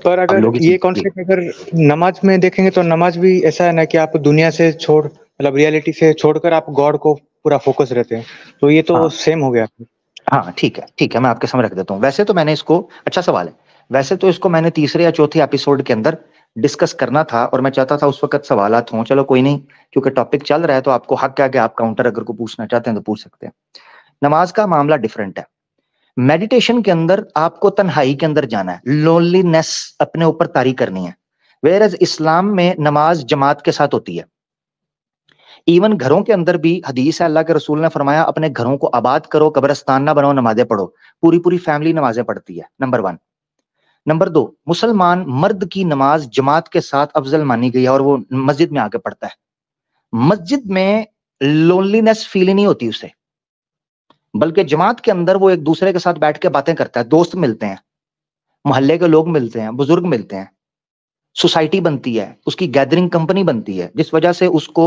پر اب اگر لوگ یہ کانسیپٹ اگر نماز میں دیکھیں گے تو نماز بھی ایسا ہے نا کہ آپ دنیا سے چھوڑ مطلب ریالٹی سے چھوڑ کر آپ گاڈ کو پورا فوکس رہتے ہیں، تو یہ تو سیم ہو گیا۔ ہاں ٹھیک ہے، میں آپ کے سامنے رکھ دیتا ہوں۔ ویسے تو میں نے اس کو، اچھا سوال ہے، ویسے تو اس کو میں نے تیسرے یا چوتھے ایپیسوڈ کے اندر ڈسکس کرنا تھا، اور میں چاہتا تھا اس وقت سوالات ہوں، چلو کوئی نہیں، کیونکہ ٹاپک چل رہا ہے تو آپ کو حق ہے کہ آپ کاؤنٹر اگر کو پوچھنا چاہتے ہیں تو پوچھ سکتے ہیں۔ نماز کا معاملہ ڈیفرنٹ ہے۔ میڈیٹیشن کے اندر آپ کو تنہائی کے اندر جانا ہے، لونلی نیس اپنے اوپر طاری کرنی ہے، ویئرز اسلام میں نماز جماعت کے ساتھ ہوتی ہے۔ ایون گھروں کے اندر بھی حدیث ہے، اللہ کے رسول نے فرمایا اپنے گھروں کو آباد کرو، قبرستان نہ بناؤ، نمازیں پڑھو۔ پوری فیملی نمازیں پڑھتی ہے، نمبر 1۔ نمبر 2، مسلمان مرد کی نماز جماعت کے ساتھ افضل مانی گئی ہے، اور وہ مسجد میں آ کے پڑھتا ہے۔ مسجد میں لونلینس فیل ہی نہیں ہوتی اسے، بلکہ جماعت کے اندر وہ ایک دوسرے کے ساتھ بیٹھ کے باتیں کرتا ہے، دوست ملتے ہیں، محلے کے لوگ ملتے ہیں، بزرگ ملتے ہیں، سوسائٹی بنتی ہے، اس کی گیدرنگ کمپنی بنتی ہے، جس وجہ سے اس کو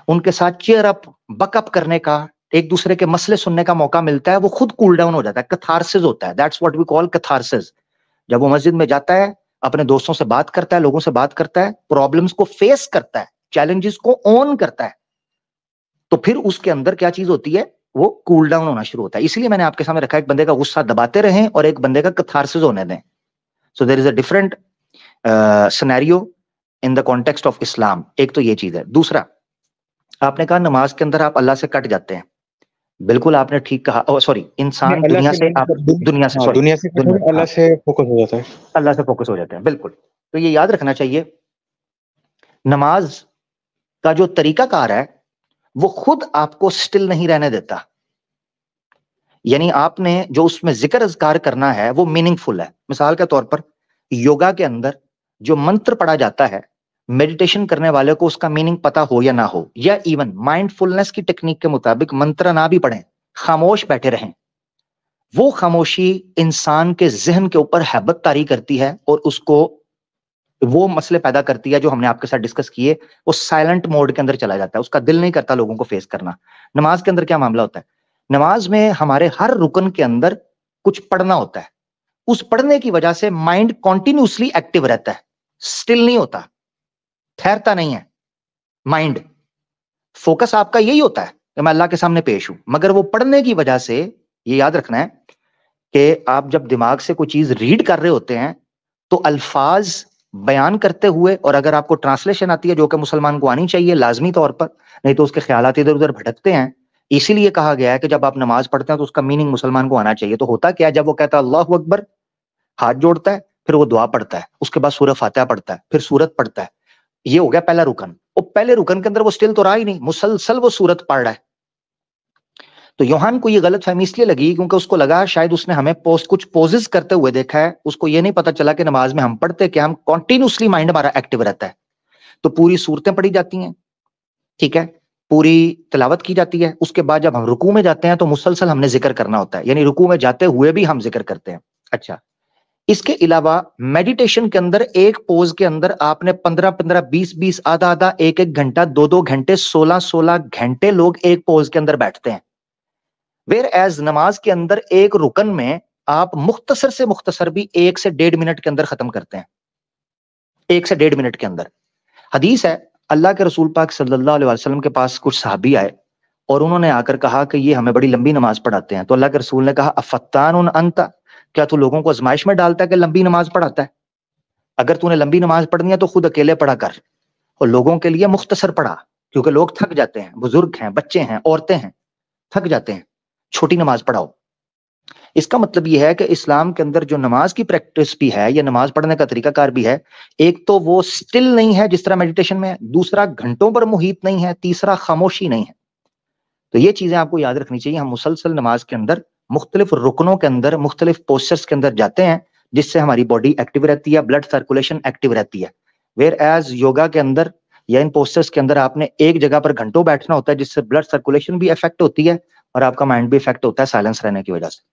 ان کے ساتھ چیئر اپ بک اپ کرنے کا، ایک دوسرے کے مسئلے سننے کا موقع ملتا ہے، وہ خود کول ڈاؤن ہو جاتا ہے، کتھارسس ہوتا ہے، that's what we call catharsis. جب وہ مسجد میں جاتا ہے، اپنے دوستوں سے بات کرتا ہے، لوگوں سے بات کرتا ہے، پرابلمز کو فیس کرتا ہے، چیلنجز کو اون کرتا ہے، تو پھر اس کے اندر کیا چیز ہوتی ہے، وہ کول ڈاؤن ہونا شروع ہوتا ہے۔ اس لیے میں نے آپ کے سامنے رکھا، ایک بندے کا غصہ دباتے رہیں اور ایک بندے کا کتھارسس ہونے دیں۔ So there is a different scenario in the context of Islam. ایک تو یہ چیز ہے۔ دوسرا، آپ نے کہا نماز کے اندر آپ اللہ سے کٹ جاتے ہیں، بالکل آپ نے ٹھیک کہا۔ سوری، انسان اللہ دنیا سے سے، نہیں، آپ مطلب دنیا سے، سوری، دنیا سے دنیا، اللہ ہاں، سے فوکس ہو جاتا ہے۔ اللہ سے فوکس ہو جاتے ہیں، بالکل۔ تو یہ یاد رکھنا چاہیے، نماز کا جو طریقہ کار ہے وہ خود آپ کو سٹل نہیں رہنے دیتا، یعنی آپ نے جو اس میں ذکر اذکار کرنا ہے وہ میننگ فل ہے۔ مثال کے طور پر یوگا کے اندر جو منتر پڑھا جاتا ہے، میڈیٹیشن کرنے والے کو اس کا میننگ پتا ہو یا نہ ہو، یا ایون مائنڈ فلنس کی ٹیکنیک کے مطابق منتر نہ بھی پڑھیں، خاموش بیٹھے رہیں، وہ خاموشی انسان کے ذہن کے اوپر ہیبت طاری کرتی ہے، اور اس کو وہ مسئلے پیدا کرتی ہے جو ہم نے آپ کے ساتھ ڈسکس کیے، وہ سائلنٹ موڈ کے اندر چلا جاتا ہے، اس کا دل نہیں کرتا لوگوں کو فیس کرنا۔ نماز کے اندر کیا معاملہ ہوتا ہے، نماز میں ہمارے ہر رکن کے اندر کچھ پڑھنا ہوتا ہے، اس پڑھنے کی وجہ سے مائنڈ کنٹینیوسلی ایکٹیو رہتا ہے، سٹل نہیں ہوتا، ٹھہرتا نہیں ہے مائنڈ۔ فوکس آپ کا یہی ہوتا ہے کہ میں اللہ کے سامنے پیش ہوں، مگر وہ پڑھنے کی وجہ سے یہ یاد رکھنا ہے کہ آپ جب دماغ سے کوئی چیز ریڈ کر رہے ہوتے ہیں تو الفاظ بیان کرتے ہوئے، اور اگر آپ کو ٹرانسلیشن آتی ہے جو کہ مسلمان کو آنی چاہیے لازمی طور پر، نہیں تو اس کے خیالات ادھر ادھر بھٹکتے ہیں، اسی لیے کہا گیا ہے کہ جب آپ نماز پڑھتے ہیں تو اس کا میننگ مسلمان کو آنا چاہیے۔ تو ہوتا کیا ہے، جب وہ کہتا ہے اللہ اکبر، ہاتھ جوڑتا ہے، پھر وہ دعا پڑھتا ہے، اس کے بعد سورہ فاتحہ پڑھتا ہے، پھر سورت پڑھتا ہے، یہ ہو گیا پہلا رکن۔ اور پہلے رکن کے اندر وہ سٹل تو رہا ہی نہیں، مسلسل وہ سورت پڑھ رہا ہے۔ تو یوحان کو یہ غلط فہمی اس لیے لگی کیونکہ اس کو لگا شاید اس نے ہمیں کچھ پوزز کرتے ہوئے دیکھا ہے، اس کو یہ نہیں پتا چلا کہ نماز میں ہم پڑھتے کہ ہم کنٹینیوسلی مائنڈ ہمارا ایکٹیو رہتا ہے۔ تو پوری صورتیں پڑھی جاتی ہیں، ٹھیک ہے، پوری تلاوت کی جاتی ہے، اس کے بعد جب ہم رکوع میں جاتے ہیں تو مسلسل ہم نے ذکر کرنا ہوتا ہے، یعنی رکوع میں جاتے ہوئے بھی ہم ذکر کرتے ہیں۔ اچھا، اس کے علاوہ میڈیٹیشن کے اندر ایک پوز کے اندر آپ نے 15 20 آدھا 1 گھنٹہ 2 گھنٹے 16 گھنٹے لوگ ایک پوز کے اندر بیٹھتے ہیں، ویئر ایز نماز کے اندر ایک رکن میں آپ مختصر سے مختصر بھی 1 سے 1.5 منٹ کے اندر ختم کرتے ہیں، 1 سے 1.5 منٹ کے اندر۔ حدیث ہے، اللہ کے رسول پاک صلی اللہ علیہ وسلم کے پاس کچھ صحابی آئے اور انہوں نے آ کر کہا کہ یہ ہمیں بڑی لمبی نماز پڑھاتے ہیں، تو اللہ کے رسول نے کہا افتان انت، کیا تو لوگوں کو آزمائش میں ڈالتا ہے کہ لمبی نماز پڑھاتا ہے؟ اگر تو نے لمبی نماز پڑھنی ہے تو خود اکیلے پڑھا کر، اور لوگوں کے لیے مختصر پڑھا، کیونکہ لوگ تھک جاتے ہیں، بزرگ ہیں، بچے ہیں، عورتیں ہیں، تھک جاتے ہیں، چھوٹی نماز پڑھاؤ۔ اس کا مطلب یہ ہے کہ اسلام کے اندر جو نماز کی پریکٹس بھی ہے یا نماز پڑھنے کا طریقہ کار بھی ہے، ایک تو وہ سٹل نہیں ہے جس طرح میڈیٹیشن میں ہے، دوسرا گھنٹوں پر محیط نہیں ہے، تیسرا خاموشی نہیں ہے۔ تو یہ چیزیں آپ کو یاد رکھنی چاہیے۔ ہم مسلسل نماز کے اندر مختلف رکنوں کے اندر مختلف پوسچرز کے اندر جاتے ہیں جس سے ہماری باڈی ایکٹیو رہتی ہے، بلڈ سرکولیشن ایکٹیو رہتی ہے، ویئر ایز یوگا کے اندر یا ان پوسچرز کے اندر آپ نے ایک جگہ پر گھنٹوں بیٹھنا ہوتا ہے، جس سے بلڈ سرکولیشن بھی افیکٹ ہوتی ہے اور آپ کا مائنڈ بھی افیکٹ ہوتا ہے سائلنس رہنے کی وجہ سے۔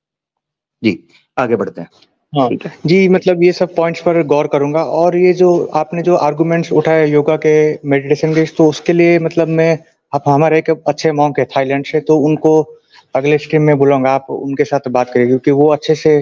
جی آگے بڑھتے ہیں۔ ہاں ٹھیک ہے جی، مطلب یہ سب پوائنٹس پر غور کروں گا، اور یہ جو آپ نے جو آرگومنٹس اٹھائے یوگا کے، میڈیٹیشن کے، تو اس کے لیے مطلب میں آپ ہمارے ایک اچھے مونک ہے تھائی لینڈ سے، تو ان کو اگلے اسٹریم میں بلاؤں گا، آپ ان کے ساتھ بات کریے کیونکہ وہ اچھے سے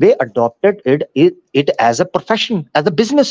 they adopted it as a profession, as a business.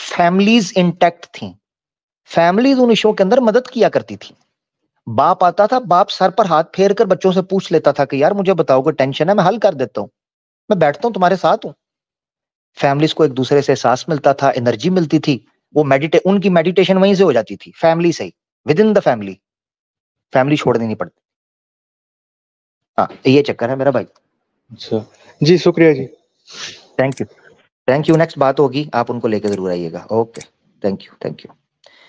Families intact تھیں, فیملیز ان ایشوؤں کے اندر مدد کیا کرتی تھی. باپ آتا تھا, باپ سر پر ہاتھ پھیر کر بچوں سے پوچھ لیتا تھا کہ یار مجھے بتاؤ کوئی ٹینشن ہے, میں حل کر دیتا ہوں, میں بیٹھتا ہوں تمہارے ساتھ ہوں. فیملیز کو ایک دوسرے سے احساس ملتا تھا, انرجی ملتی تھی, وہ ان کی میڈیٹیشن وہیں سے ہو جاتی تھی, فیملی سے ہی, with in the family, family چھوڑنی نہیں پڑتی. ہاں یہ چکر ہے میرا بھائی. اچھا جی, شکریہ جی. Thank you, thank you. Next بات ہوگی, آپ ان کو لے کے ضرور آئیے گا. Okay, thank you, thank you.